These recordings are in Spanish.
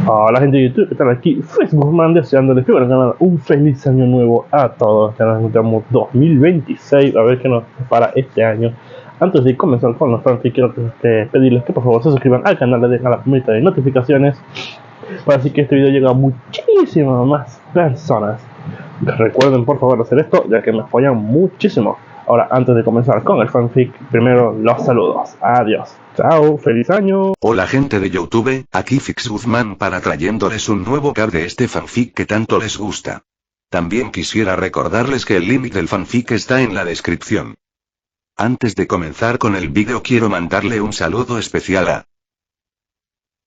Hola gente de YouTube, ¿qué tal? Aquí Facebook deseándoles que un feliz año nuevo a todos. Ya nos encontramos 2026, a ver qué nos para este año. Antes de comenzar con los fanfics, quiero pedirles que por favor se suscriban al canal, le dejen a la campanita de notificaciones para así que este video llegue a muchísimas más personas. Recuerden por favor hacer esto, ya que me apoyan muchísimo. Ahora, antes de comenzar con el fanfic, primero los saludos. Adiós. Chao, feliz año. Hola gente de YouTube, aquí Fix Guzmán para trayéndoles un nuevo cap de este fanfic que tanto les gusta. También quisiera recordarles que el link del fanfic está en la descripción. Antes de comenzar con el vídeo quiero mandarle un saludo especial a...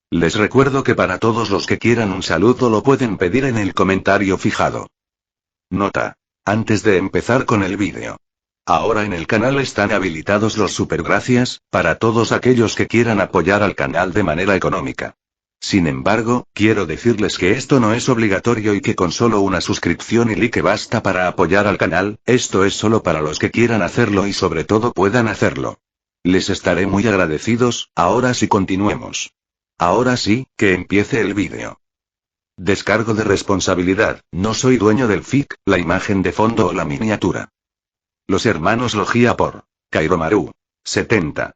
Les recuerdo que para todos los que quieran un saludo lo pueden pedir en el comentario fijado. Nota. Antes de empezar con el vídeo. Ahora en el canal están habilitados los supergracias, para todos aquellos que quieran apoyar al canal de manera económica. Sin embargo, quiero decirles que esto no es obligatorio y que con solo una suscripción y like basta para apoyar al canal, esto es solo para los que quieran hacerlo y sobre todo puedan hacerlo. Les estaré muy agradecidos. Ahora sí continuemos. Ahora sí, que empiece el vídeo. Descargo de responsabilidad, no soy dueño del fic, la imagen de fondo o la miniatura. Los hermanos Logia por Kairomaru. 70.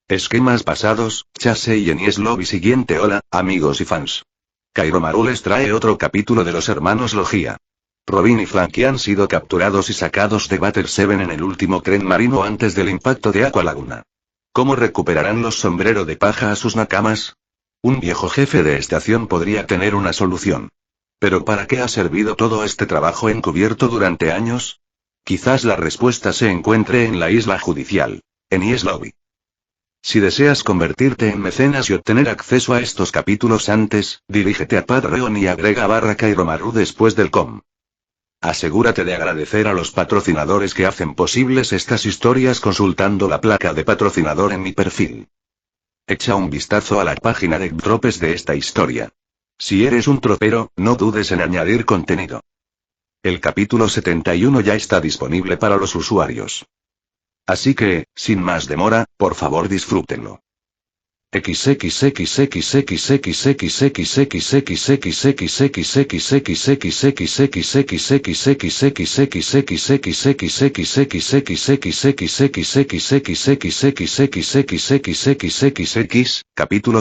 Esquemas pasados, Chase y Enies Lobby. Siguiente. Hola, amigos y fans. Kairomaru les trae otro capítulo de los hermanos Logia. Robin y Frankie han sido capturados y sacados de Battle 7 en el último tren marino antes del impacto de Aqua Laguna. ¿Cómo recuperarán los sombrero de paja a sus nakamas? Un viejo jefe de estación podría tener una solución. ¿Pero para qué ha servido todo este trabajo encubierto durante años? Quizás la respuesta se encuentre en la isla judicial. Enies Lobby. Si deseas convertirte en mecenas y obtener acceso a estos capítulos antes, dirígete a Patreon y agrega /Kairomaru después del com. Asegúrate de agradecer a los patrocinadores que hacen posibles estas historias consultando la placa de patrocinador en mi perfil. Echa un vistazo a la página de tropes de esta historia. Si eres un tropero, no dudes en añadir contenido. El capítulo 71 ya está disponible para los usuarios. Así que, sin más demora, por favor disfrútenlo. Capítulo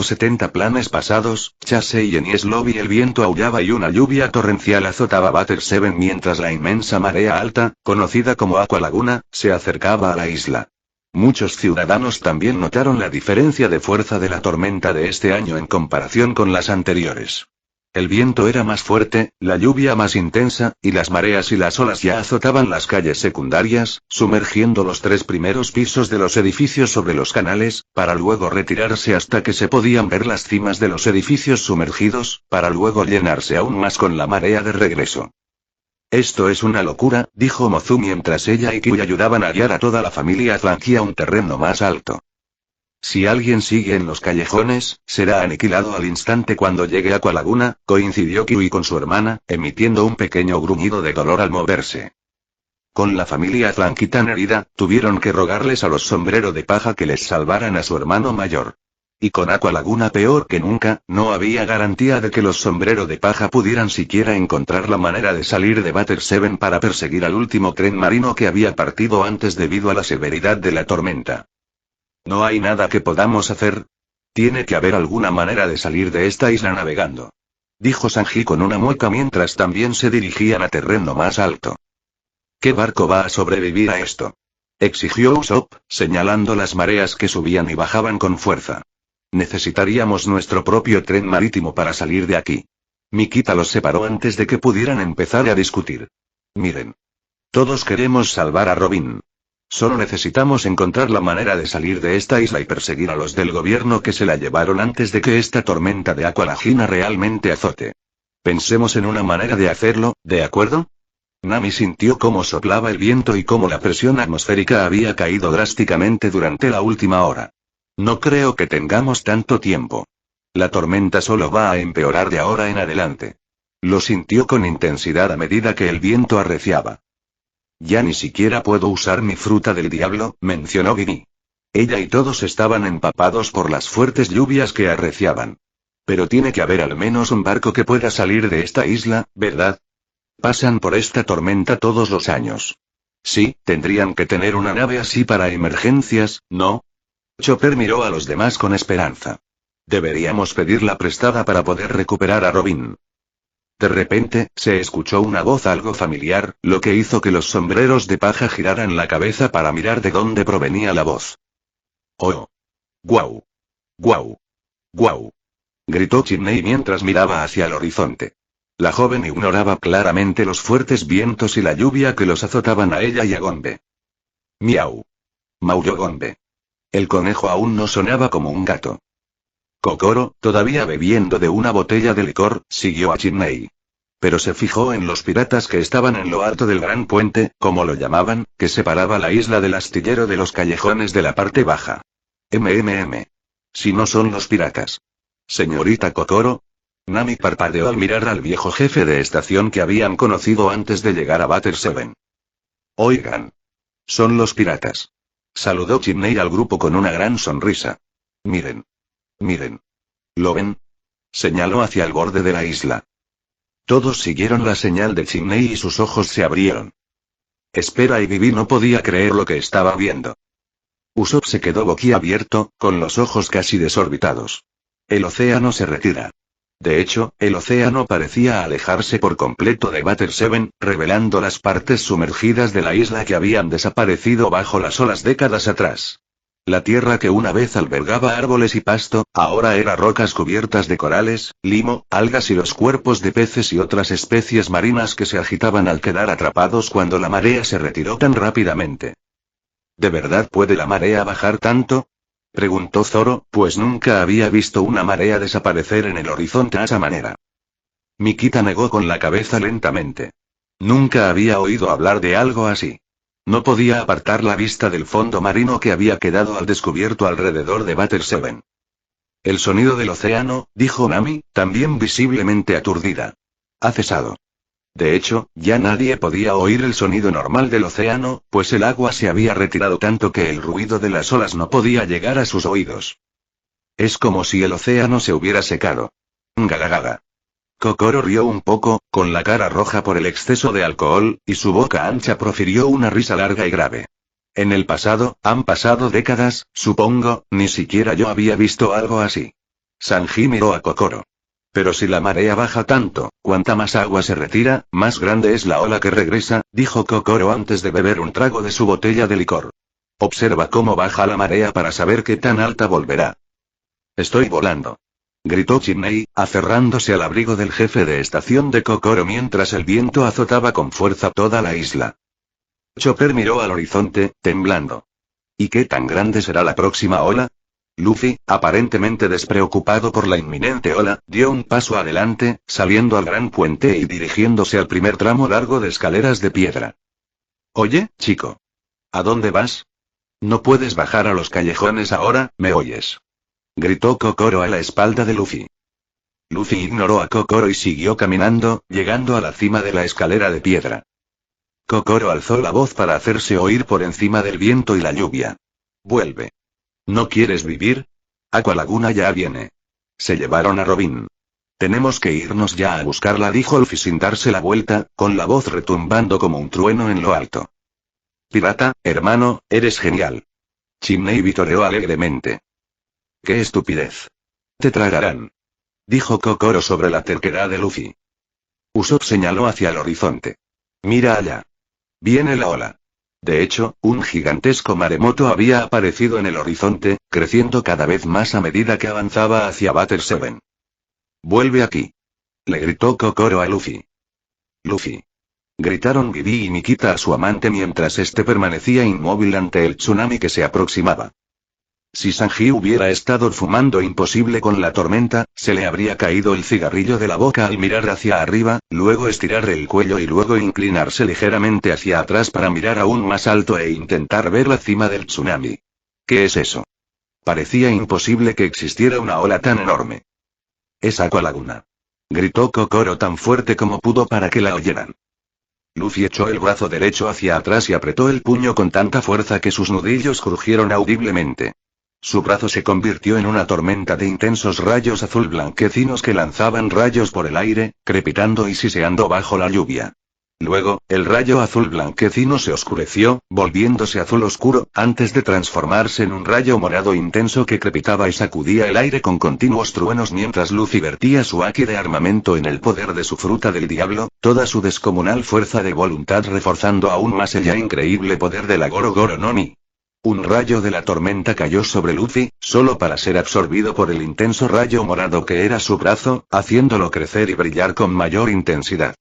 70. Planes pasados. Chase y Enies Lobby. El viento aullaba y una lluvia torrencial azotaba Battle 7 mientras la inmensa marea alta, conocida como Aqua Laguna, se acercaba a la isla. Muchos ciudadanos también notaron la diferencia de fuerza de la tormenta de este año en comparación con las anteriores. El viento era más fuerte, la lluvia más intensa, y las mareas y las olas ya azotaban las calles secundarias, sumergiendo los 3 primeros pisos de los edificios sobre los canales, para luego retirarse hasta que se podían ver las cimas de los edificios sumergidos, para luego llenarse aún más con la marea de regreso. Esto es una locura, dijo Mozu mientras ella y Kiwi ayudaban a guiar a toda la familia Frankie a un terreno más alto. Si alguien sigue en los callejones, será aniquilado al instante cuando llegue a Aqua Laguna, coincidió Kiwi con su hermana, emitiendo un pequeño gruñido de dolor al moverse. Con la familia Frankie tan herida, tuvieron que rogarles a los sombrero de paja que les salvaran a su hermano mayor. Y con Aqua Laguna peor que nunca, no había garantía de que los sombrero de paja pudieran siquiera encontrar la manera de salir de Battle 7 para perseguir al último tren marino que había partido antes debido a la severidad de la tormenta. ¿No hay nada que podamos hacer? Tiene que haber alguna manera de salir de esta isla navegando. Dijo Sanji con una mueca mientras también se dirigían a terreno más alto. ¿Qué barco va a sobrevivir a esto? Exigió Usopp, señalando las mareas que subían y bajaban con fuerza. Necesitaríamos nuestro propio tren marítimo para salir de aquí. Mikita los separó antes de que pudieran empezar a discutir. Miren. Todos queremos salvar a Robin. Solo necesitamos encontrar la manera de salir de esta isla y perseguir a los del gobierno que se la llevaron antes de que esta tormenta de Aqua Laguna realmente azote. Pensemos en una manera de hacerlo, ¿de acuerdo? Nami sintió cómo soplaba el viento y cómo la presión atmosférica había caído drásticamente durante la última hora. No creo que tengamos tanto tiempo. La tormenta solo va a empeorar de ahora en adelante. Lo sintió con intensidad a medida que el viento arreciaba. Ya ni siquiera puedo usar mi fruta del diablo, mencionó Ginny. Ella y todos estaban empapados por las fuertes lluvias que arreciaban. Pero tiene que haber al menos un barco que pueda salir de esta isla, ¿verdad? Pasan por esta tormenta todos los años. Sí, tendrían que tener una nave así para emergencias, ¿no? Chopper miró a los demás con esperanza. Deberíamos pedirla prestada para poder recuperar a Robin. De repente, se escuchó una voz algo familiar, lo que hizo que los sombreros de paja giraran la cabeza para mirar de dónde provenía la voz. ¡Oh! ¡Guau! ¡Guau! ¡Guau! Gritó Chimney mientras miraba hacia el horizonte. La joven ignoraba claramente los fuertes vientos y la lluvia que los azotaban a ella y a Gombe. ¡Miau! Maulló Gombe. El conejo aún no sonaba como un gato. Kokoro, todavía bebiendo de una botella de licor, siguió a Chimney. Pero se fijó en los piratas que estaban en lo alto del gran puente, como lo llamaban, que separaba la isla del astillero de los callejones de la parte baja. Si no son los piratas. Señorita Kokoro. Nami parpadeó al mirar al viejo jefe de estación que habían conocido antes de llegar a Batter 7. Oigan. Son los piratas. Saludó Chimney al grupo con una gran sonrisa. Miren. Miren. ¿Lo ven? Señaló hacia el borde de la isla. Todos siguieron la señal de Chimney y sus ojos se abrieron. Espera y Vivi no podía creer lo que estaba viendo. Usopp se quedó boquiabierto, con los ojos casi desorbitados. El océano se retira. De hecho, el océano parecía alejarse por completo de Batter 7, revelando las partes sumergidas de la isla que habían desaparecido bajo las olas décadas atrás. La tierra que una vez albergaba árboles y pasto, ahora era rocas cubiertas de corales, limo, algas y los cuerpos de peces y otras especies marinas que se agitaban al quedar atrapados cuando la marea se retiró tan rápidamente. ¿De verdad puede la marea bajar tanto? Preguntó Zoro, pues nunca había visto una marea desaparecer en el horizonte a esa manera. Mikita negó con la cabeza lentamente. Nunca había oído hablar de algo así. No podía apartar la vista del fondo marino que había quedado al descubierto alrededor de Batter 7. El sonido del océano, dijo Nami, también visiblemente aturdida. Ha cesado. De hecho, ya nadie podía oír el sonido normal del océano, pues el agua se había retirado tanto que el ruido de las olas no podía llegar a sus oídos. Es como si el océano se hubiera secado. Gagagaga. Kokoro rió un poco, con la cara roja por el exceso de alcohol, y su boca ancha profirió una risa larga y grave. En el pasado, han pasado décadas, supongo, ni siquiera yo había visto algo así. Sanji miró a Kokoro. Pero si la marea baja tanto, cuanta más agua se retira, más grande es la ola que regresa, dijo Kokoro antes de beber un trago de su botella de licor. Observa cómo baja la marea para saber qué tan alta volverá. Estoy volando. Gritó Chimney, aferrándose al abrigo del jefe de estación de Kokoro mientras el viento azotaba con fuerza toda la isla. Chopper miró al horizonte, temblando. ¿Y qué tan grande será la próxima ola? Luffy, aparentemente despreocupado por la inminente ola, dio un paso adelante, saliendo al gran puente y dirigiéndose al primer tramo largo de escaleras de piedra. Oye, chico. ¿A dónde vas? No puedes bajar a los callejones ahora, ¿me oyes? Gritó Kokoro a la espalda de Luffy. Luffy ignoró a Kokoro y siguió caminando, llegando a la cima de la escalera de piedra. Kokoro alzó la voz para hacerse oír por encima del viento y la lluvia. Vuelve. ¿No quieres vivir? Aqua Laguna ya viene. Se llevaron a Robin. Tenemos que irnos ya a buscarla, dijo Luffy sin darse la vuelta, con la voz retumbando como un trueno en lo alto. Pirata, hermano, eres genial. Chimney vitoreó alegremente. ¡Qué estupidez! Te tragarán. Dijo Kokoro sobre la terquedad de Luffy. Usopp señaló hacia el horizonte. Mira allá. Viene la ola. De hecho, un gigantesco maremoto había aparecido en el horizonte, creciendo cada vez más a medida que avanzaba hacia Batter 7. Vuelve aquí. Le gritó Kokoro a Luffy. Luffy. Gritaron Vivi y Mikita a su amante mientras este permanecía inmóvil ante el tsunami que se aproximaba. Si Sanji hubiera estado fumando imposible con la tormenta, se le habría caído el cigarrillo de la boca al mirar hacia arriba, luego estirar el cuello y luego inclinarse ligeramente hacia atrás para mirar aún más alto e intentar ver la cima del tsunami. ¿Qué es eso? Parecía imposible que existiera una ola tan enorme. Es Aqua Laguna. Gritó Kokoro tan fuerte como pudo para que la oyeran. Luffy echó el brazo derecho hacia atrás y apretó el puño con tanta fuerza que sus nudillos crujieron audiblemente. Su brazo se convirtió en una tormenta de intensos rayos azul blanquecinos que lanzaban rayos por el aire, crepitando y siseando bajo la lluvia. Luego, el rayo azul blanquecino se oscureció, volviéndose azul oscuro, antes de transformarse en un rayo morado intenso que crepitaba y sacudía el aire con continuos truenos mientras Luffy vertía su haki de armamento en el poder de su fruta del diablo, toda su descomunal fuerza de voluntad reforzando aún más el ya increíble poder de la Goro Goro no Mi. Un rayo de la tormenta cayó sobre Luffy, solo para ser absorbido por el intenso rayo morado que era su brazo, haciéndolo crecer y brillar con mayor intensidad.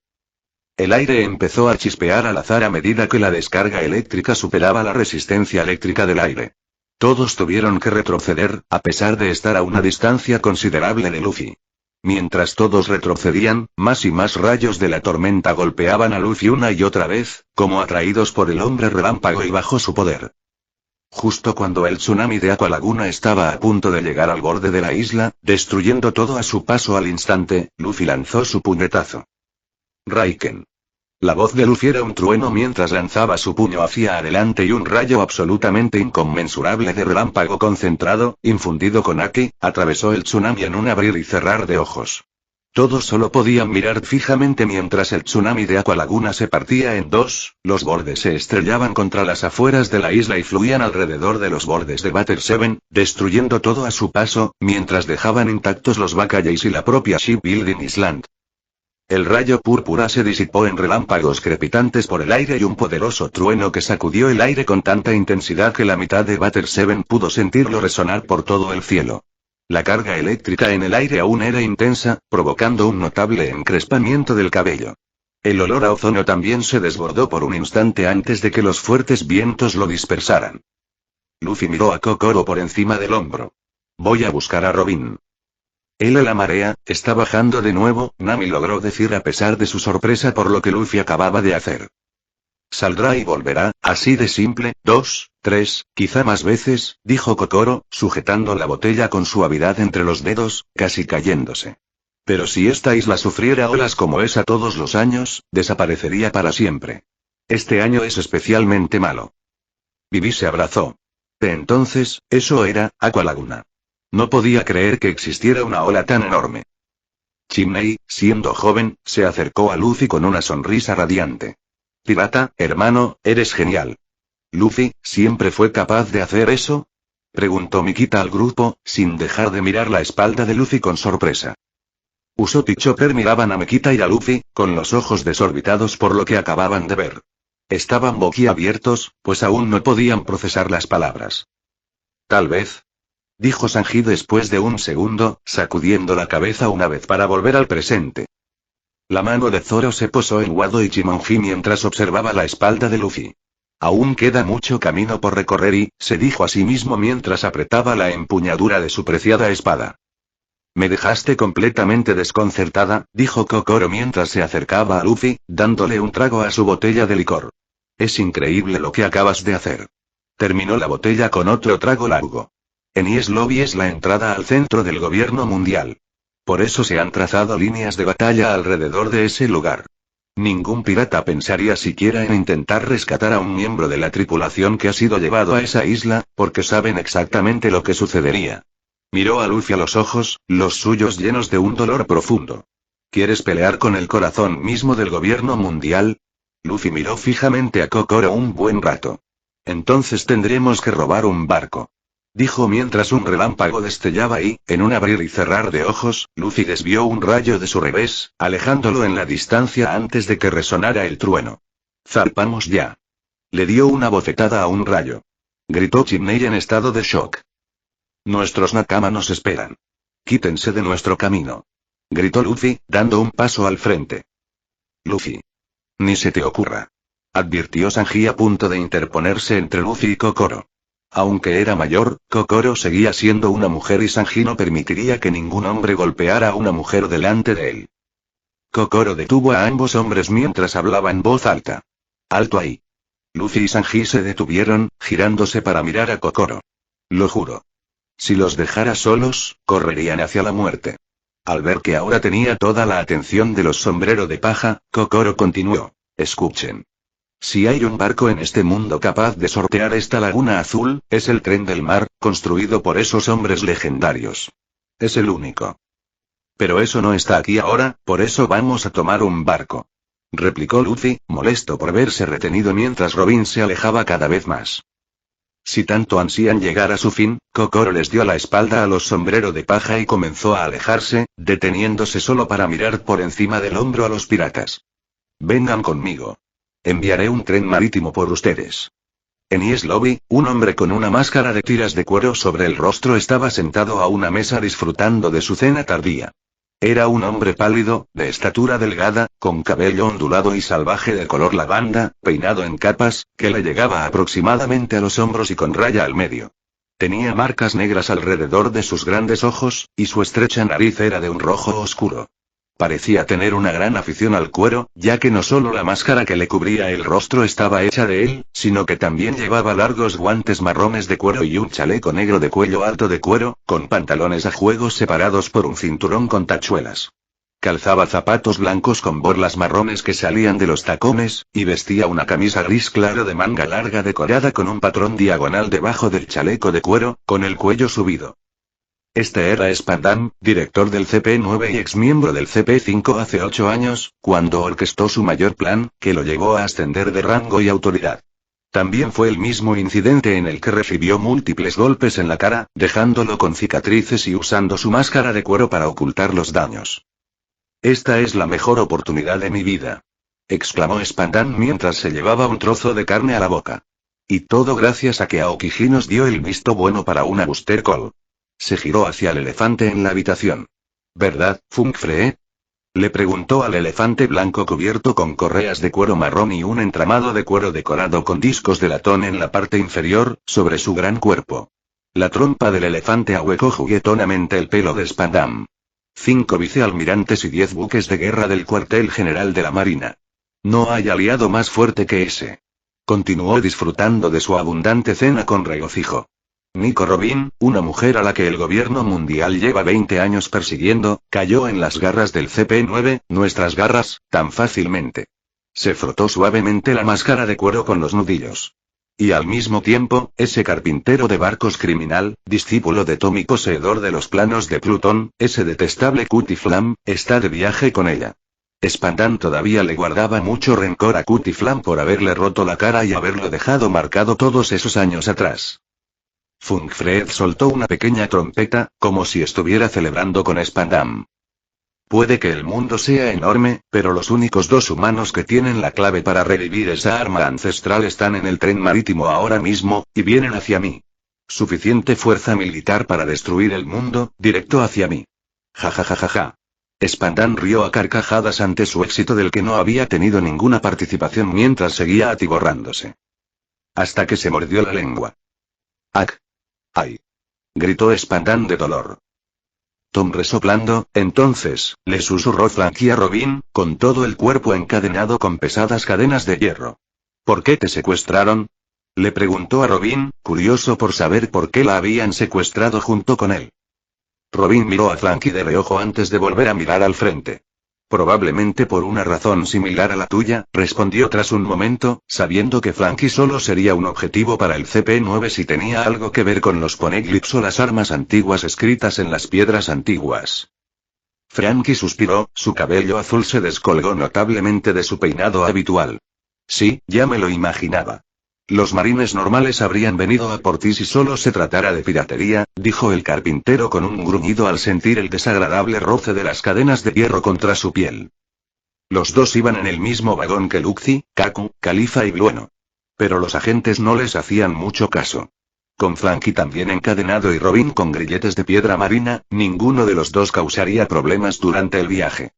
El aire empezó a chispear al azar a medida que la descarga eléctrica superaba la resistencia eléctrica del aire. Todos tuvieron que retroceder, a pesar de estar a una distancia considerable de Luffy. Mientras todos retrocedían, más y más rayos de la tormenta golpeaban a Luffy una y otra vez, como atraídos por el hombre relámpago y bajo su poder. Justo cuando el tsunami de Aqua Laguna estaba a punto de llegar al borde de la isla, destruyendo todo a su paso al instante, Luffy lanzó su puñetazo. Raiken. La voz de Luffy era un trueno mientras lanzaba su puño hacia adelante y un rayo absolutamente inconmensurable de relámpago concentrado, infundido con Haki, atravesó el tsunami en un abrir y cerrar de ojos. Todos solo podían mirar fijamente mientras el tsunami de Aqua Laguna se partía en dos, los bordes se estrellaban contra las afueras de la isla y fluían alrededor de los bordes de Water 7, destruyendo todo a su paso, mientras dejaban intactos los Bacallais y la propia Shipbuilding Island. El rayo púrpura se disipó en relámpagos crepitantes por el aire y un poderoso trueno que sacudió el aire con tanta intensidad que la mitad de Water 7 pudo sentirlo resonar por todo el cielo. La carga eléctrica en el aire aún era intensa, provocando un notable encrespamiento del cabello. El olor a ozono también se desbordó por un instante antes de que los fuertes vientos lo dispersaran. Luffy miró a Kokoro por encima del hombro. Voy a buscar a Robin. La marea, está bajando de nuevo, Nami logró decir a pesar de su sorpresa por lo que Luffy acababa de hacer. Saldrá y volverá, así de simple, 2, 3, quizá más veces, dijo Kokoro, sujetando la botella con suavidad entre los dedos, casi cayéndose. Pero si esta isla sufriera olas como esa todos los años, desaparecería para siempre. Este año es especialmente malo. Vivi se abrazó. Entonces, eso era, Aqua Laguna. No podía creer que existiera una ola tan enorme. Chimney, siendo joven, se acercó a Luffy con una sonrisa radiante. Pirata, hermano, eres genial. ¿Luffy, siempre fue capaz de hacer eso? Preguntó Mikita al grupo, sin dejar de mirar la espalda de Luffy con sorpresa. Usopp y Chopper miraban a Mikita y a Luffy, con los ojos desorbitados por lo que acababan de ver. Estaban boquiabiertos, pues aún no podían procesar las palabras. Tal vez, dijo Sanji después de un segundo, sacudiendo la cabeza una vez para volver al presente. La mano de Zoro se posó en Wado Ichimonji mientras observaba la espalda de Luffy. Aún queda mucho camino por recorrer y, se dijo a sí mismo mientras apretaba la empuñadura de su preciada espada. Me dejaste completamente desconcertada, dijo Kokoro mientras se acercaba a Luffy, dándole un trago a su botella de licor. Es increíble lo que acabas de hacer. Terminó la botella con otro trago largo. Enies Lobby es la entrada al centro del gobierno mundial. Por eso se han trazado líneas de batalla alrededor de ese lugar. Ningún pirata pensaría siquiera en intentar rescatar a un miembro de la tripulación que ha sido llevado a esa isla, porque saben exactamente lo que sucedería. Miró a Luffy a los ojos, los suyos llenos de un dolor profundo. ¿Quieres pelear con el corazón mismo del gobierno mundial? Luffy miró fijamente a Kokoro un buen rato. Entonces tendremos que robar un barco. Dijo mientras un relámpago destellaba y, en un abrir y cerrar de ojos, Luffy desvió un rayo de su revés, alejándolo en la distancia antes de que resonara el trueno. Zarpamos ya. Le dio una bofetada a un rayo. Gritó Chimney en estado de shock. Nuestros Nakama nos esperan. Quítense de nuestro camino. Gritó Luffy, dando un paso al frente. Luffy. Ni se te ocurra. Advirtió Sanji a punto de interponerse entre Luffy y Kokoro. Aunque era mayor, Kokoro seguía siendo una mujer y Sanji no permitiría que ningún hombre golpeara a una mujer delante de él. Kokoro detuvo a ambos hombres mientras hablaba en voz alta. Alto ahí. Luffy y Sanji se detuvieron, girándose para mirar a Kokoro. Lo juro. Si los dejara solos, correrían hacia la muerte. Al ver que ahora tenía toda la atención de los sombrero de paja, Kokoro continuó. Escuchen. Si hay un barco en este mundo capaz de sortear esta laguna azul, es el tren del mar, construido por esos hombres legendarios. Es el único. Pero eso no está aquí ahora, por eso vamos a tomar un barco. Replicó Luffy, molesto por verse retenido mientras Robin se alejaba cada vez más. Si tanto ansían llegar a su fin, Kokoro les dio la espalda a los sombrero de paja y comenzó a alejarse, deteniéndose solo para mirar por encima del hombro a los piratas. Vengan conmigo. Enviaré un tren marítimo por ustedes. Enies Lobby, un hombre con una máscara de tiras de cuero sobre el rostro, estaba sentado a una mesa disfrutando de su cena tardía. Era un hombre pálido, de estatura delgada, con cabello ondulado y salvaje de color lavanda, peinado en capas, que le llegaba aproximadamente a los hombros y con raya al medio. Tenía marcas negras alrededor de sus grandes ojos, y su estrecha nariz era de un rojo oscuro. Parecía tener una gran afición al cuero, ya que no solo la máscara que le cubría el rostro estaba hecha de él, sino que también llevaba largos guantes marrones de cuero y un chaleco negro de cuello alto de cuero, con pantalones a juegos separados por un cinturón con tachuelas. Calzaba zapatos blancos con borlas marrones que salían de los tacones, y vestía una camisa gris claro de manga larga decorada con un patrón diagonal debajo del chaleco de cuero, con el cuello subido. Este era Spandam, director del CP9 y exmiembro del CP5 hace 8 años, cuando orquestó su mayor plan, que lo llevó a ascender de rango y autoridad. También fue el mismo incidente en el que recibió múltiples golpes en la cara, dejándolo con cicatrices y usando su máscara de cuero para ocultar los daños. Esta es la mejor oportunidad de mi vida, exclamó Spandam mientras se llevaba un trozo de carne a la boca. Y todo gracias a que Aokiji nos dio el visto bueno para una Booster Call. Se giró hacia el elefante en la habitación. ¿Verdad, Funk Free? Le preguntó al elefante blanco cubierto con correas de cuero marrón y un entramado de cuero decorado con discos de latón en la parte inferior, sobre su gran cuerpo. La trompa del elefante ahuecó juguetonamente el pelo de Spandam. 5 vicealmirantes y 10 buques de guerra del cuartel general de la Marina. No hay aliado más fuerte que ese. Continuó disfrutando de su abundante cena con regocijo. Nico Robin, una mujer a la que el gobierno mundial lleva 20 años persiguiendo, cayó en las garras del CP9, nuestras garras, tan fácilmente. Se frotó suavemente la máscara de cuero con los nudillos. Y al mismo tiempo, ese carpintero de barcos criminal, discípulo de Tom y poseedor de los planos de Plutón, ese detestable Cutiflam, está de viaje con ella. Spandam todavía le guardaba mucho rencor a Cutiflam por haberle roto la cara y haberlo dejado marcado todos esos años atrás. Funkfred soltó una pequeña trompeta, como si estuviera celebrando con Spandam. Puede que el mundo sea enorme, pero los únicos 2 humanos que tienen la clave para revivir esa arma ancestral están en el tren marítimo ahora mismo, y vienen hacia mí. Suficiente fuerza militar para destruir el mundo, directo hacia mí. Ja ja ja ja ja. Spandam rió a carcajadas ante su éxito del que no había tenido ninguna participación mientras seguía atiborrándose. Hasta que se mordió la lengua. ¡Ac! ¡Ay! Gritó Spandam de dolor. Tom resoplando, entonces, le susurró Frankie a Robin, con todo el cuerpo encadenado con pesadas cadenas de hierro. ¿Por qué te secuestraron? Le preguntó a Robin, curioso por saber por qué la habían secuestrado junto con él. Robin miró a Frankie de reojo antes de volver a mirar al frente. Probablemente por una razón similar a la tuya, respondió tras un momento, sabiendo que Frankie solo sería un objetivo para el CP9 si tenía algo que ver con los poneglyphs o las armas antiguas escritas en las piedras antiguas. Frankie suspiró, su cabello azul se descolgó notablemente de su peinado habitual. Sí, ya me lo imaginaba. Los marines normales habrían venido a por ti si solo se tratara de piratería, dijo el carpintero con un gruñido al sentir el desagradable roce de las cadenas de hierro contra su piel. Los dos iban en el mismo vagón que Luxi, Kaku, Califa y Blueno. Pero los agentes no les hacían mucho caso. Con Frankie también encadenado y Robin con grilletes de piedra marina, ninguno de los dos causaría problemas durante el viaje.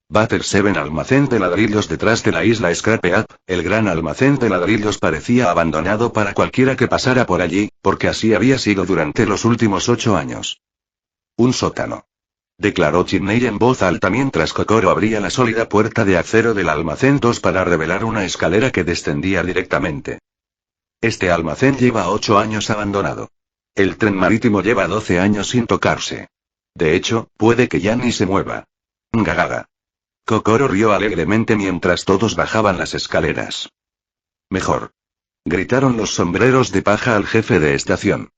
Butter 7 almacén de ladrillos detrás de la isla Scrapeat, el gran almacén de ladrillos parecía abandonado para cualquiera que pasara por allí, porque así había sido durante los últimos 8 años. Un sótano. Declaró Chimney en voz alta mientras Kokoro abría la sólida puerta de acero del almacén 2 para revelar una escalera que descendía directamente. Este almacén lleva 8 años abandonado. El tren marítimo lleva 12 años sin tocarse. De hecho, puede que ya ni se mueva. Gagaga. Kokoro rió alegremente mientras todos bajaban las escaleras. Mejor. Gritaron los sombreros de paja al jefe de estación.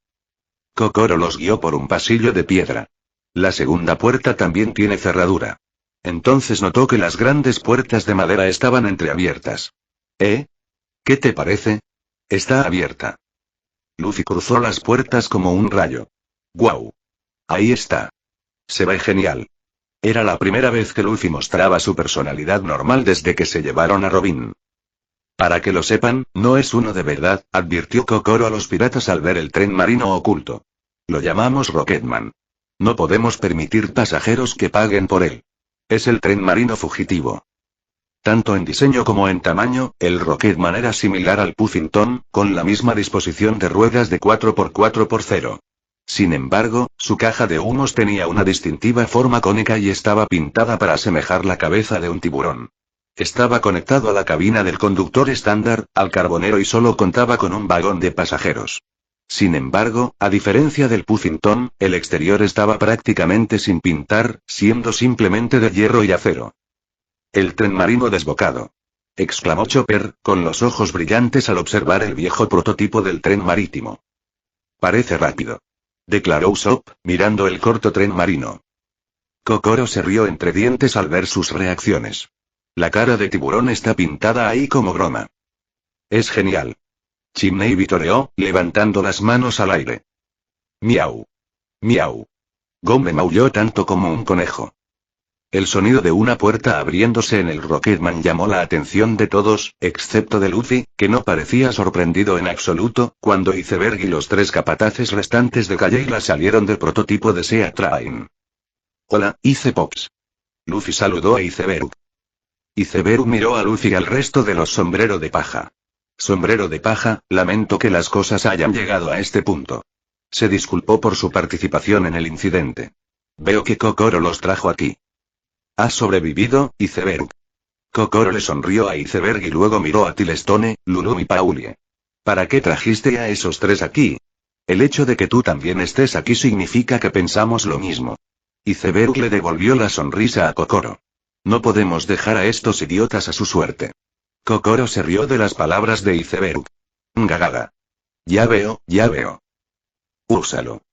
Kokoro los guió por un pasillo de piedra. La segunda puerta también tiene cerradura. Entonces notó que las grandes puertas de madera estaban entreabiertas. ¿Eh? ¿Qué te parece? Está abierta. Luffy cruzó las puertas como un rayo. ¡Guau! Ahí está. Se ve genial. Era la primera vez que Luffy mostraba su personalidad normal desde que se llevaron a Robin. Para que lo sepan, no es uno de verdad, advirtió Kokoro a los piratas al ver el tren marino oculto. Lo llamamos Rocketman. No podemos permitir pasajeros que paguen por él. Es el tren marino fugitivo. Tanto en diseño como en tamaño, el Rocketman era similar al Puffington, con la misma disposición de ruedas de 4x4x0. Sin embargo, su caja de humos tenía una distintiva forma cónica y estaba pintada para asemejar la cabeza de un tiburón. Estaba conectado a la cabina del conductor estándar, al carbonero y solo contaba con un vagón de pasajeros. Sin embargo, a diferencia del Puffington, el exterior estaba prácticamente sin pintar, siendo simplemente de hierro y acero. «El tren marino desbocado», exclamó Chopper, con los ojos brillantes al observar el viejo prototipo del tren marítimo. «Parece rápido», declaró Usopp, mirando el corto tren marino. Kokoro se rió entre dientes al ver sus reacciones. La cara de tiburón está pintada ahí como broma. «Es genial». Chimney vitoreó, levantando las manos al aire. «Miau. Miau». Gombe maulló tanto como un conejo. El sonido de una puerta abriéndose en el Rocketman llamó la atención de todos, excepto de Luffy, que no parecía sorprendido en absoluto, cuando Iceberg y los 3 capataces restantes de Galleila salieron del prototipo de Sea Train. «Hola, Icepops». Luffy saludó a Iceberg. Iceberg miró a Luffy y al resto de los sombrero de paja. «Sombrero de paja, lamento que las cosas hayan llegado a este punto». Se disculpó por su participación en el incidente. «Veo que Kokoro los trajo aquí». «¿Has sobrevivido, Iceberg?» Kokoro le sonrió a Iceberg y luego miró a Tilestone, Lulu y Paulie. «¿Para qué trajiste a esos 3 aquí? El hecho de que tú también estés aquí significa que pensamos lo mismo». Iceberg le devolvió la sonrisa a Kokoro. «No podemos dejar a estos idiotas a su suerte». Kokoro se rió de las palabras de Iceberg. «Gagaga. Ya veo, ya veo. Úsalo».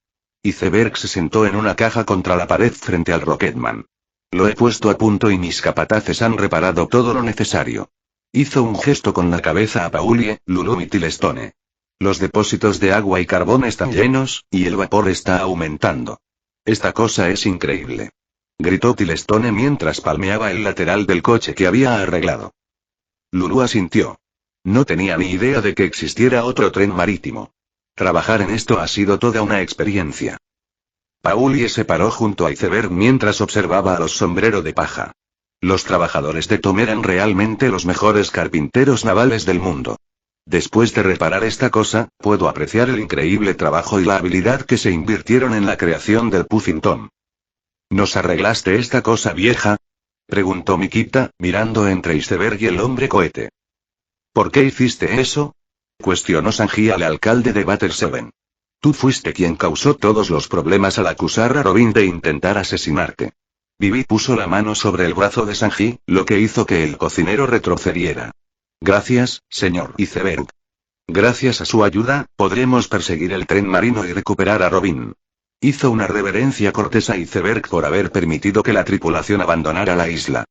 Iceberg se sentó en una caja contra la pared frente al Rocketman. «Lo he puesto a punto y mis capataces han reparado todo lo necesario». Hizo un gesto con la cabeza a Paulie, Lulu y Tilestone. «Los depósitos de agua y carbón están llenos, y el vapor está aumentando. Esta cosa es increíble», gritó Tilestone mientras palmeaba el lateral del coche que había arreglado. Lulu asintió. No tenía ni idea de que existiera otro tren marítimo. Trabajar en esto ha sido toda una experiencia. Paulie se paró junto a Iceberg mientras observaba a los sombrero de paja. Los trabajadores de Tom eran realmente los mejores carpinteros navales del mundo. Después de reparar esta cosa, puedo apreciar el increíble trabajo y la habilidad que se invirtieron en la creación del Puffington. ¿Nos arreglaste esta cosa vieja?, preguntó Mikita, mirando entre Iceberg y el hombre cohete. ¿Por qué hiciste eso?, cuestionó Sanji al alcalde de Batter 7. Tú fuiste quien causó todos los problemas al acusar a Robin de intentar asesinarte. Vivi puso la mano sobre el brazo de Sanji, lo que hizo que el cocinero retrocediera. Gracias, señor Iceberg. Gracias a su ayuda, podremos perseguir el tren marino y recuperar a Robin. Hizo una reverencia cortés a Iceberg por haber permitido que la tripulación abandonara la isla.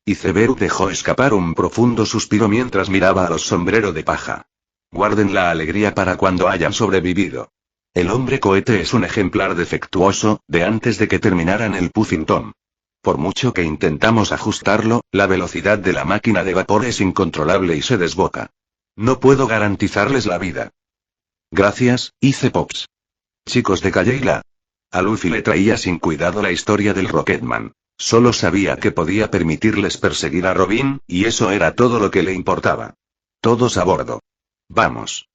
Iceberg dejó escapar un profundo suspiro mientras miraba a los sombrero de paja. Guarden la alegría para cuando hayan sobrevivido. El hombre cohete es un ejemplar defectuoso, de antes de que terminaran el Puffington. Por mucho que intentamos ajustarlo, la velocidad de la máquina de vapor es incontrolable y se desboca. No puedo garantizarles la vida. Gracias, Icepops. Chicos de Galleila. A Luffy le traía sin cuidado la historia del Rocketman. Solo sabía que podía permitirles perseguir a Robin, y eso era todo lo que le importaba. Todos a bordo. Vamos.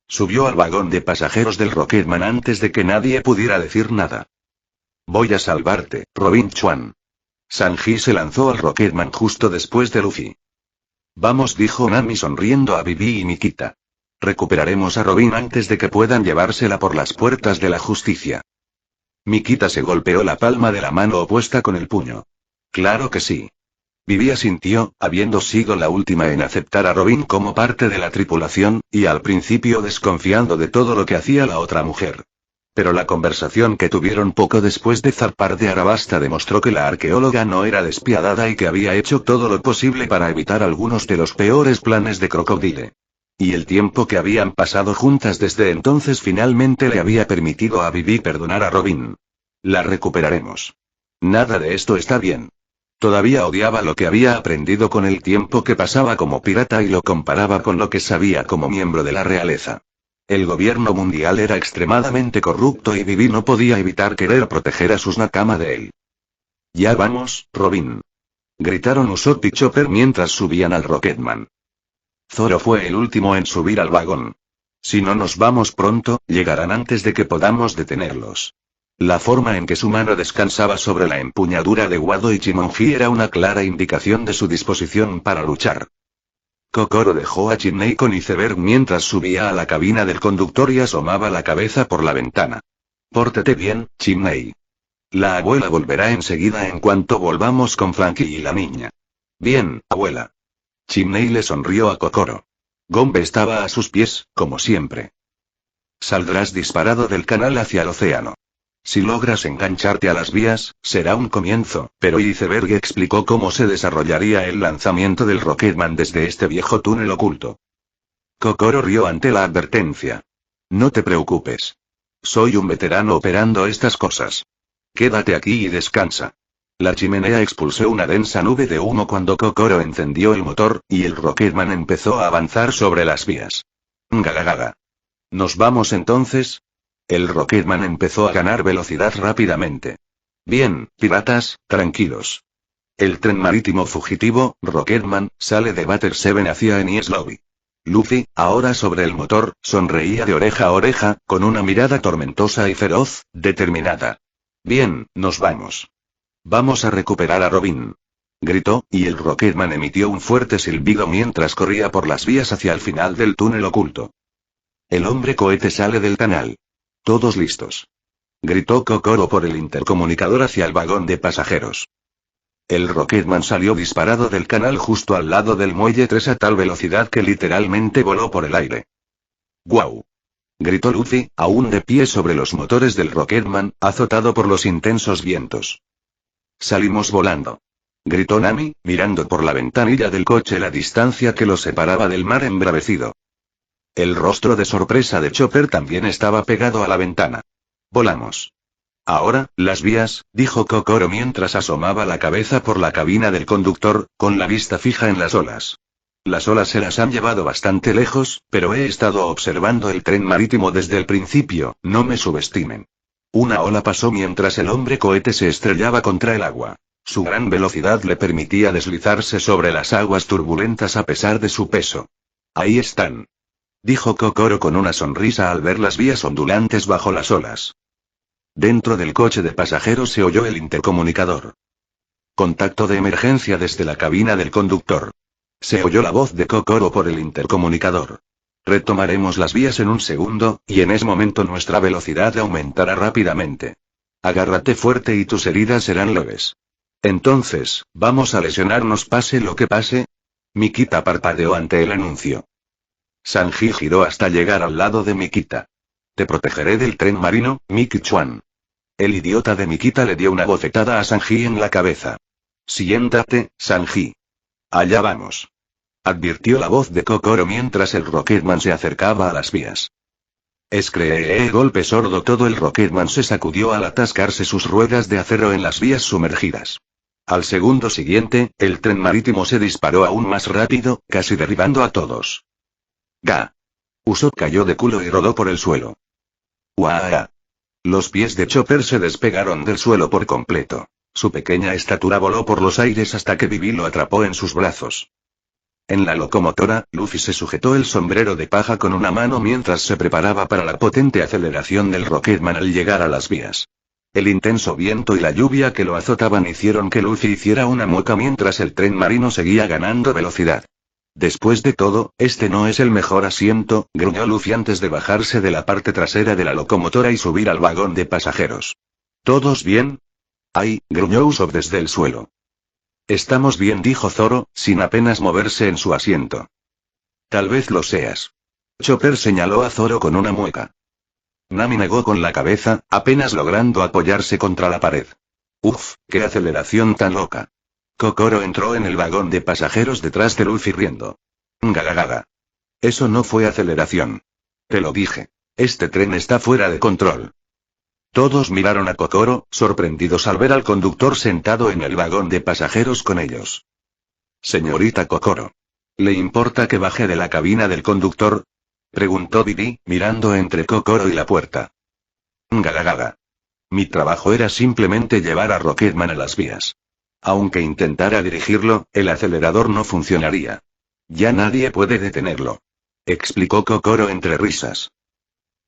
Subió al vagón de pasajeros del Rocketman antes de que nadie pudiera decir nada. Voy a salvarte, Robin Chuan. Sanji se lanzó al Rocketman justo después de Luffy. Vamos, dijo Nami sonriendo a Vivi y Mikita. Recuperaremos a Robin antes de que puedan llevársela por las puertas de la justicia. Mikita se golpeó la palma de la mano opuesta con el puño. Claro que sí. Vivi asintió, habiendo sido la última en aceptar a Robin como parte de la tripulación, y al principio desconfiando de todo lo que hacía la otra mujer. Pero la conversación que tuvieron poco después de zarpar de Arabasta demostró que la arqueóloga no era despiadada y que había hecho todo lo posible para evitar algunos de los peores planes de Crocodile. Y el tiempo que habían pasado juntas desde entonces finalmente le había permitido a Vivi perdonar a Robin. La recuperaremos. Nada de esto está bien. Todavía odiaba lo que había aprendido con el tiempo que pasaba como pirata y lo comparaba con lo que sabía como miembro de la realeza. El gobierno mundial era extremadamente corrupto y Vivi no podía evitar querer proteger a sus Nakama de él. Ya vamos, Robin. Gritaron Usopp y Chopper mientras subían al Rocketman. Zoro fue el último en subir al vagón. Si no nos vamos pronto, llegarán antes de que podamos detenerlos. La forma en que su mano descansaba sobre la empuñadura de Wado Ichimonji era una clara indicación de su disposición para luchar. Kokoro dejó a Chinmei con iceberg mientras subía a la cabina del conductor y asomaba la cabeza por la ventana. Pórtate bien, Chinmei. La abuela volverá enseguida en cuanto volvamos con Frankie y la niña. Bien, abuela. Chinmei le sonrió a Kokoro. Gombe estaba a sus pies, como siempre. Saldrás disparado del canal hacia el océano. Si logras engancharte a las vías, será un comienzo, pero Iceberg explicó cómo se desarrollaría el lanzamiento del Rocketman desde este viejo túnel oculto. Kokoro rió ante la advertencia. No te preocupes. Soy un veterano operando estas cosas. Quédate aquí y descansa. La chimenea expulsó una densa nube de humo cuando Kokoro encendió el motor, y el Rocketman empezó a avanzar sobre las vías. Gagagaga. ¿Nos vamos entonces? El Rocketman empezó a ganar velocidad rápidamente. Bien, piratas, tranquilos. El tren marítimo fugitivo, Rocketman, sale de Batter 7 hacia Enies Lobby. Luffy, ahora sobre el motor, sonreía de oreja a oreja, con una mirada tormentosa y feroz, determinada. Bien, nos vamos. Vamos a recuperar a Robin. Gritó, y el Rocketman emitió un fuerte silbido mientras corría por las vías hacia el final del túnel oculto. El hombre cohete sale del canal. Todos listos. Gritó Kokoro por el intercomunicador hacia el vagón de pasajeros. El Rocketman salió disparado del canal justo al lado del muelle 3 a tal velocidad que literalmente voló por el aire. ¡Guau! Gritó Luffy, aún de pie sobre los motores del Rocketman, azotado por los intensos vientos. Salimos volando. Gritó Nami, mirando por la ventanilla del coche la distancia que los separaba del mar embravecido. El rostro de sorpresa de Chopper también estaba pegado a la ventana. Volamos. Ahora, las vías, dijo Kokoro mientras asomaba la cabeza por la cabina del conductor, con la vista fija en las olas. Las olas se las han llevado bastante lejos, pero he estado observando el tren marítimo desde el principio, no me subestimen. Una ola pasó mientras el hombre cohete se estrellaba contra el agua. Su gran velocidad le permitía deslizarse sobre las aguas turbulentas a pesar de su peso. Ahí están. Dijo Kokoro con una sonrisa al ver las vías ondulantes bajo las olas. Dentro del coche de pasajeros se oyó el intercomunicador. Contacto de emergencia desde la cabina del conductor. Se oyó la voz de Kokoro por el intercomunicador. Retomaremos las vías en un segundo, y en ese momento nuestra velocidad aumentará rápidamente. Agárrate fuerte y tus heridas serán leves. Entonces, ¿vamos a lesionarnos pase lo que pase? Mikita parpadeó ante el anuncio. Sanji giró hasta llegar al lado de Mikita. Te protegeré del tren marino, Miki-chan. El idiota de Mikita le dio una bofetada a Sanji en la cabeza. Siéntate, Sanji. Allá vamos. Advirtió la voz de Kokoro mientras el Rocketman se acercaba a las vías. Golpe sordo. Todo el Rocketman se sacudió al atascarse sus ruedas de acero en las vías sumergidas. Al segundo siguiente, el tren marítimo se disparó aún más rápido, casi derribando a todos. ¡Ga! Usopp cayó de culo y rodó por el suelo. ¡Uaa! Los pies de Chopper se despegaron del suelo por completo. Su pequeña estatura voló por los aires hasta que Vivi lo atrapó en sus brazos. En la locomotora, Luffy se sujetó el sombrero de paja con una mano mientras se preparaba para la potente aceleración del Rocketman al llegar a las vías. El intenso viento y la lluvia que lo azotaban hicieron que Luffy hiciera una mueca mientras el tren marino seguía ganando velocidad. Después de todo, este no es el mejor asiento, gruñó Luffy antes de bajarse de la parte trasera de la locomotora y subir al vagón de pasajeros. ¿Todos bien? ¡Ay! Gruñó Usopp desde el suelo. Estamos bien, dijo Zoro, sin apenas moverse en su asiento. Tal vez lo seas. Chopper señaló a Zoro con una mueca. Nami negó con la cabeza, apenas logrando apoyarse contra la pared. Uf, qué aceleración tan loca. Kokoro entró en el vagón de pasajeros detrás de Luffy riendo. Gagagaga. Eso no fue aceleración. Te lo dije. Este tren está fuera de control. Todos miraron a Kokoro, sorprendidos al ver al conductor sentado en el vagón de pasajeros con ellos. Señorita Kokoro. ¿Le importa que baje de la cabina del conductor? Preguntó Vivi, mirando entre Kokoro y la puerta. Gagagaga. Mi trabajo era simplemente llevar a Rocketman a las vías. Aunque intentara dirigirlo, el acelerador no funcionaría. Ya nadie puede detenerlo. Explicó Kokoro entre risas.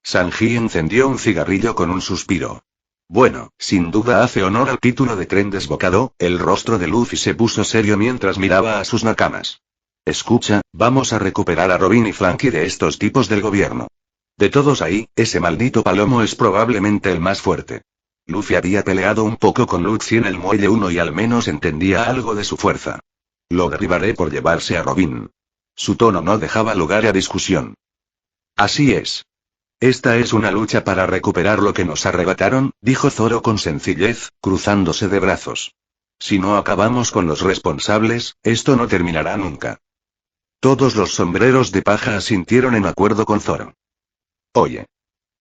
Sanji encendió un cigarrillo con un suspiro. Bueno, sin duda hace honor al título de tren desbocado. El rostro de Luffy se puso serio mientras miraba a sus nakamas. Escucha, vamos a recuperar a Robin y Franky de estos tipos del gobierno. De todos ahí, ese maldito palomo es probablemente el más fuerte. Luffy había peleado un poco con Luffy en el muelle 1 y al menos entendía algo de su fuerza. Lo derribaré por llevarse a Robin. Su tono no dejaba lugar a discusión. Así es. Esta es una lucha para recuperar lo que nos arrebataron, dijo Zoro con sencillez, cruzándose de brazos. Si no acabamos con los responsables, esto no terminará nunca. Todos los sombreros de paja asintieron en acuerdo con Zoro. Oye.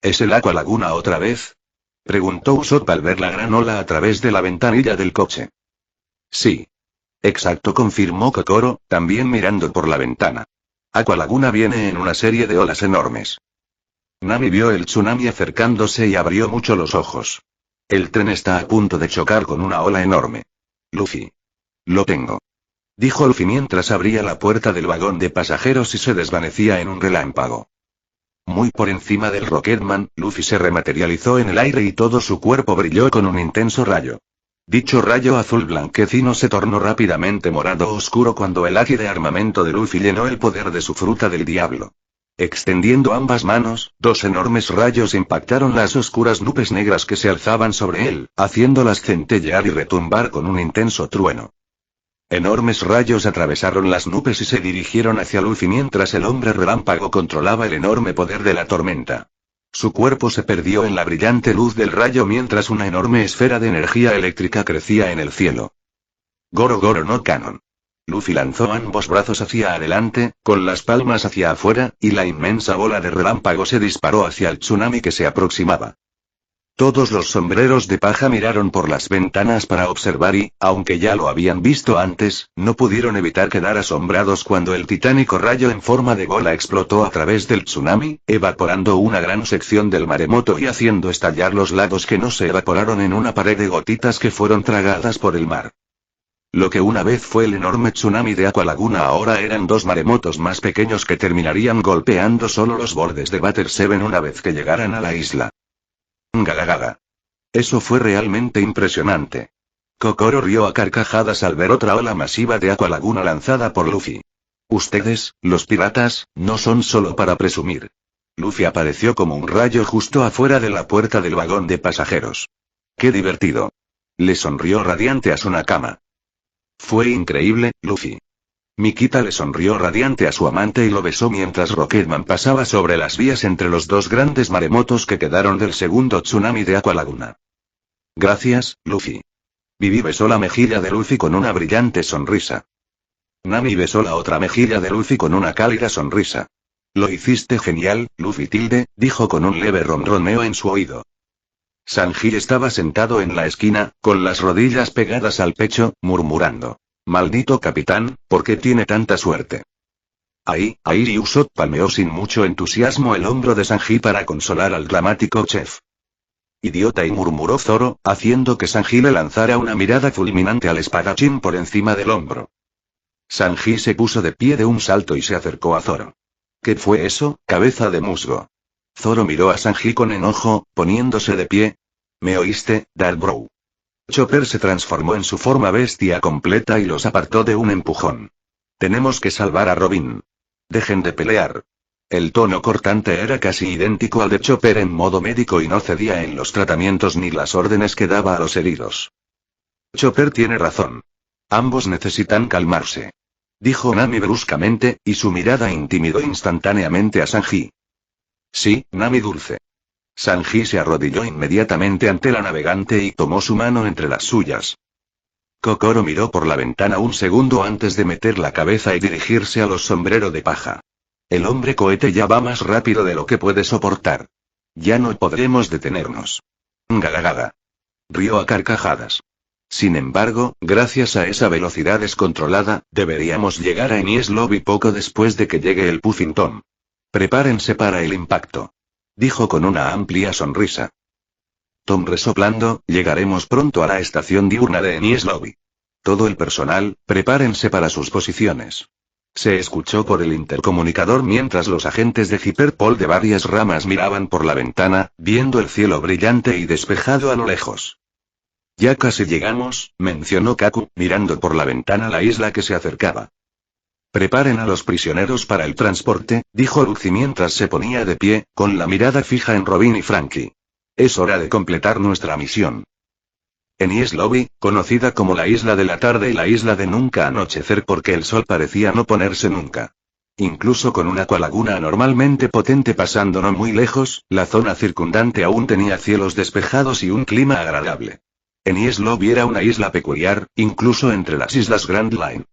¿Es el Aqua Laguna otra vez? Preguntó Usopp al ver la gran ola a través de la ventanilla del coche. Sí. Exacto, confirmó Kokoro, también mirando por la ventana. Aqua Laguna viene en una serie de olas enormes. Nami vio el tsunami acercándose y abrió mucho los ojos. El tren está a punto de chocar con una ola enorme. Luffy. Lo tengo. Dijo Luffy mientras abría la puerta del vagón de pasajeros y se desvanecía en un relámpago. Muy por encima del Rocketman, Luffy se rematerializó en el aire y todo su cuerpo brilló con un intenso rayo. Dicho rayo azul blanquecino se tornó rápidamente morado oscuro cuando el haki de armamento de Luffy llenó el poder de su fruta del diablo. Extendiendo ambas manos, dos enormes rayos impactaron las oscuras nubes negras que se alzaban sobre él, haciéndolas centellear y retumbar con un intenso trueno. Enormes rayos atravesaron las nubes y se dirigieron hacia Luffy mientras el hombre relámpago controlaba el enorme poder de la tormenta. Su cuerpo se perdió en la brillante luz del rayo mientras una enorme esfera de energía eléctrica crecía en el cielo. Goro Goro no Canon. Luffy lanzó ambos brazos hacia adelante, con las palmas hacia afuera, y la inmensa bola de relámpago se disparó hacia el tsunami que se aproximaba. Todos los sombreros de paja miraron por las ventanas para observar y, aunque ya lo habían visto antes, no pudieron evitar quedar asombrados cuando el titánico rayo en forma de bola explotó a través del tsunami, evaporando una gran sección del maremoto y haciendo estallar los lados que no se evaporaron en una pared de gotitas que fueron tragadas por el mar. Lo que una vez fue el enorme tsunami de Aqua Laguna ahora eran dos maremotos más pequeños que terminarían golpeando solo los bordes de Water 7 una vez que llegaran a la isla. Gagagaga. Eso fue realmente impresionante. Kokoro rió a carcajadas al ver otra ola masiva de Aqua Laguna lanzada por Luffy. Ustedes, los piratas, no son solo para presumir. Luffy apareció como un rayo justo afuera de la puerta del vagón de pasajeros. ¡Qué divertido! Le sonrió radiante a su nakama. Fue increíble, Luffy. Mikita le sonrió radiante a su amante y lo besó mientras Rocketman pasaba sobre las vías entre los dos grandes maremotos que quedaron del segundo tsunami de Aqua Laguna. Gracias, Luffy. Vivi besó la mejilla de Luffy con una brillante sonrisa. Nami besó la otra mejilla de Luffy con una cálida sonrisa. Lo hiciste genial, Luffy tilde, dijo con un leve ronroneo en su oído. Sanji estaba sentado en la esquina, con las rodillas pegadas al pecho, murmurando. Maldito capitán, ¿por qué tiene tanta suerte? Ahí y Usopp palmeó sin mucho entusiasmo el hombro de Sanji para consolar al dramático chef. Idiota, y murmuró Zoro, haciendo que Sanji le lanzara una mirada fulminante al espadachín por encima del hombro. Sanji se puso de pie de un salto y se acercó a Zoro. ¿Qué fue eso, cabeza de musgo? Zoro miró a Sanji con enojo, poniéndose de pie. ¿Me oíste, Dark Bro? Chopper se transformó en su forma bestia completa y los apartó de un empujón. Tenemos que salvar a Robin. Dejen de pelear. El tono cortante era casi idéntico al de Chopper en modo médico y no cedía en los tratamientos ni las órdenes que daba a los heridos. Chopper tiene razón. Ambos necesitan calmarse. Dijo Nami bruscamente, y su mirada intimidó instantáneamente a Sanji. Sí, Nami dulce. Sanji se arrodilló inmediatamente ante la navegante y tomó su mano entre las suyas. Kokoro miró por la ventana un segundo antes de meter la cabeza y dirigirse a los sombreros de paja. El hombre cohete ya va más rápido de lo que puede soportar. Ya no podremos detenernos. Galagaga. Rió a carcajadas. Sin embargo, gracias a esa velocidad descontrolada, deberíamos llegar a Enies Lobby poco después de que llegue el Puffington. Prepárense para el impacto. Dijo con una amplia sonrisa. Tom resoplando, llegaremos pronto a la estación diurna de Enies Lobby. Todo el personal, prepárense para sus posiciones. Se escuchó por el intercomunicador mientras los agentes de Hyperpol de varias ramas miraban por la ventana, viendo el cielo brillante y despejado a lo lejos. Ya casi llegamos, mencionó Kaku, mirando por la ventana la isla que se acercaba. Preparen a los prisioneros para el transporte, dijo Luffy mientras se ponía de pie, con la mirada fija en Robin y Franky. Es hora de completar nuestra misión. Enies Lobby, conocida como la isla de la tarde y la isla de nunca anochecer porque el sol parecía no ponerse nunca. Incluso con una aqualaguna anormalmente potente pasando no muy lejos, la zona circundante aún tenía cielos despejados y un clima agradable. Enies Lobby era una isla peculiar, incluso entre las islas Grand Line.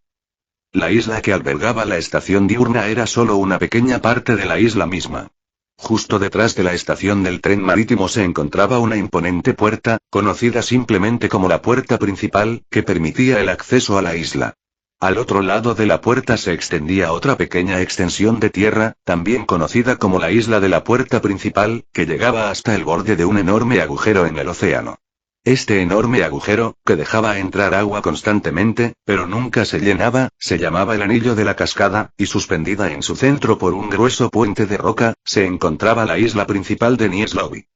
La isla que albergaba la estación diurna era solo una pequeña parte de la isla misma. Justo detrás de la estación del tren marítimo se encontraba una imponente puerta, conocida simplemente como la puerta principal, que permitía el acceso a la isla. Al otro lado de la puerta se extendía otra pequeña extensión de tierra, también conocida como la isla de la puerta principal, que llegaba hasta el borde de un enorme agujero en el océano. Este enorme agujero, que dejaba entrar agua constantemente, pero nunca se llenaba, se llamaba el Anillo de la Cascada, y suspendida en su centro por un grueso puente de roca, se encontraba la isla principal de Enies Lobby.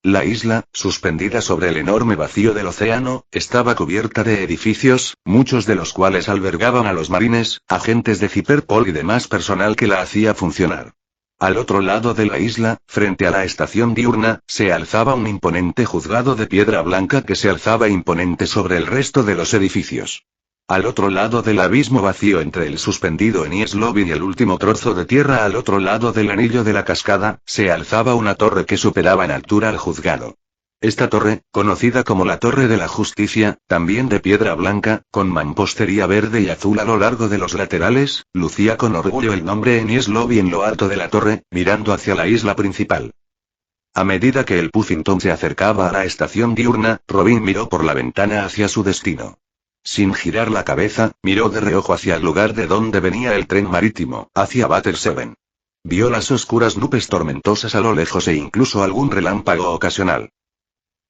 La isla, suspendida sobre el enorme vacío del océano, estaba cubierta de edificios, muchos de los cuales albergaban a los marines, agentes de Hyperpol y demás personal que la hacía funcionar. Al otro lado de la isla, frente a la estación diurna, se alzaba un imponente juzgado de piedra blanca que se alzaba imponente sobre el resto de los edificios. Al otro lado del abismo vacío entre el suspendido Enies Lobby y el último trozo de tierra al otro lado del anillo de la cascada, se alzaba una torre que superaba en altura al juzgado. Esta torre, conocida como la Torre de la Justicia, también de piedra blanca, con mampostería verde y azul a lo largo de los laterales, lucía con orgullo el nombre Enies Lobby en lo alto de la torre, mirando hacia la isla principal. A medida que el Puffington se acercaba a la estación diurna, Robin miró por la ventana hacia su destino. Sin girar la cabeza, miró de reojo hacia el lugar de donde venía el tren marítimo, hacia Batter 7. Vio las oscuras nubes tormentosas a lo lejos e incluso algún relámpago ocasional.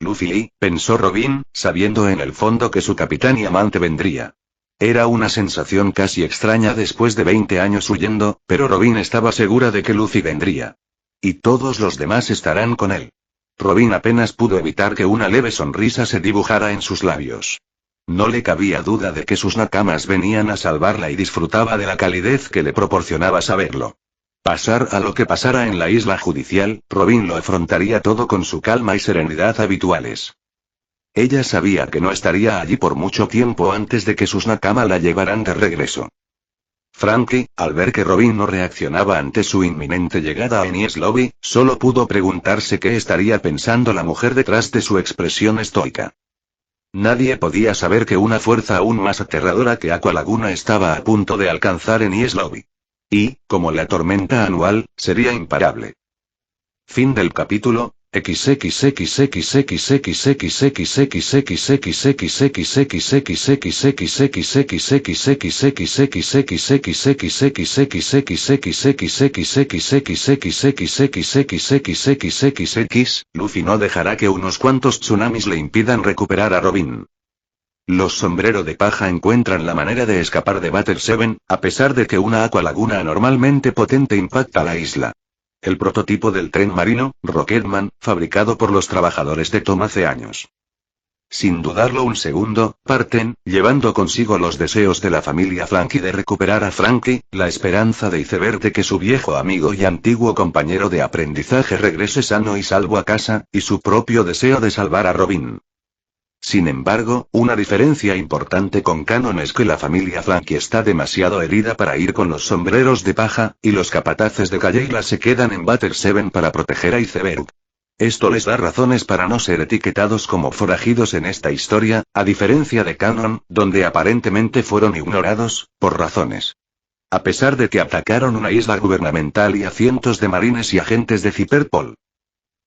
Luffy Lee, pensó Robin, sabiendo en el fondo que su capitán y amante vendría. Era una sensación casi extraña después de 20 años huyendo, pero Robin estaba segura de que Luffy vendría. Y todos los demás estarán con él. Robin apenas pudo evitar que una leve sonrisa se dibujara en sus labios. No le cabía duda de que sus nakamas venían a salvarla y disfrutaba de la calidez que le proporcionaba saberlo. Pasar a lo que pasara en la isla judicial, Robin lo afrontaría todo con su calma y serenidad habituales. Ella sabía que no estaría allí por mucho tiempo antes de que sus nakama la llevaran de regreso. Franky, al ver que Robin no reaccionaba ante su inminente llegada a Enies Lobby, solo pudo preguntarse qué estaría pensando la mujer detrás de su expresión estoica. Nadie podía saber que una fuerza aún más aterradora que Aqualaguna estaba a punto de alcanzar Enies Lobby. Y, como la tormenta anual, sería imparable. Fin del capítulo. Luffy no dejará que unos cuantos tsunamis le impidan recuperar a Robin. Los sombreros de paja encuentran la manera de escapar de Batter 7, a pesar de que una aqualaguna anormalmente potente impacta la isla. El prototipo del tren marino, Rocketman, fabricado por los trabajadores de Tom hace años. Sin dudarlo un segundo, parten, llevando consigo los deseos de la familia Franky de recuperar a Franky, la esperanza de Iceberg de que su viejo amigo y antiguo compañero de aprendizaje regrese sano y salvo a casa, y su propio deseo de salvar a Robin. Sin embargo, una diferencia importante con Canon es que la familia Flanky está demasiado herida para ir con los sombreros de paja, y los capataces de Calleila se quedan en Butter 7 para proteger a Iceberg. Esto les da razones para no ser etiquetados como forajidos en esta historia, a diferencia de Canon, donde aparentemente fueron ignorados, por razones. A pesar de que atacaron una isla gubernamental y a cientos de marines y agentes de Cyberpol.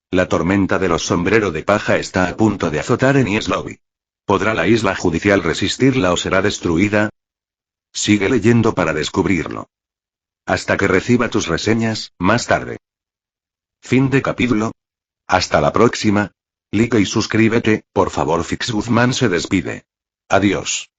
La tormenta de los sombrero de paja está a punto de azotar en Enies Lobby. ¿Podrá la isla judicial resistirla o será destruida? Sigue leyendo para descubrirlo. Hasta que reciba tus reseñas, más tarde. Fin de capítulo. Hasta la próxima. Like y suscríbete, por favor. Fix Guzmán se despide. Adiós.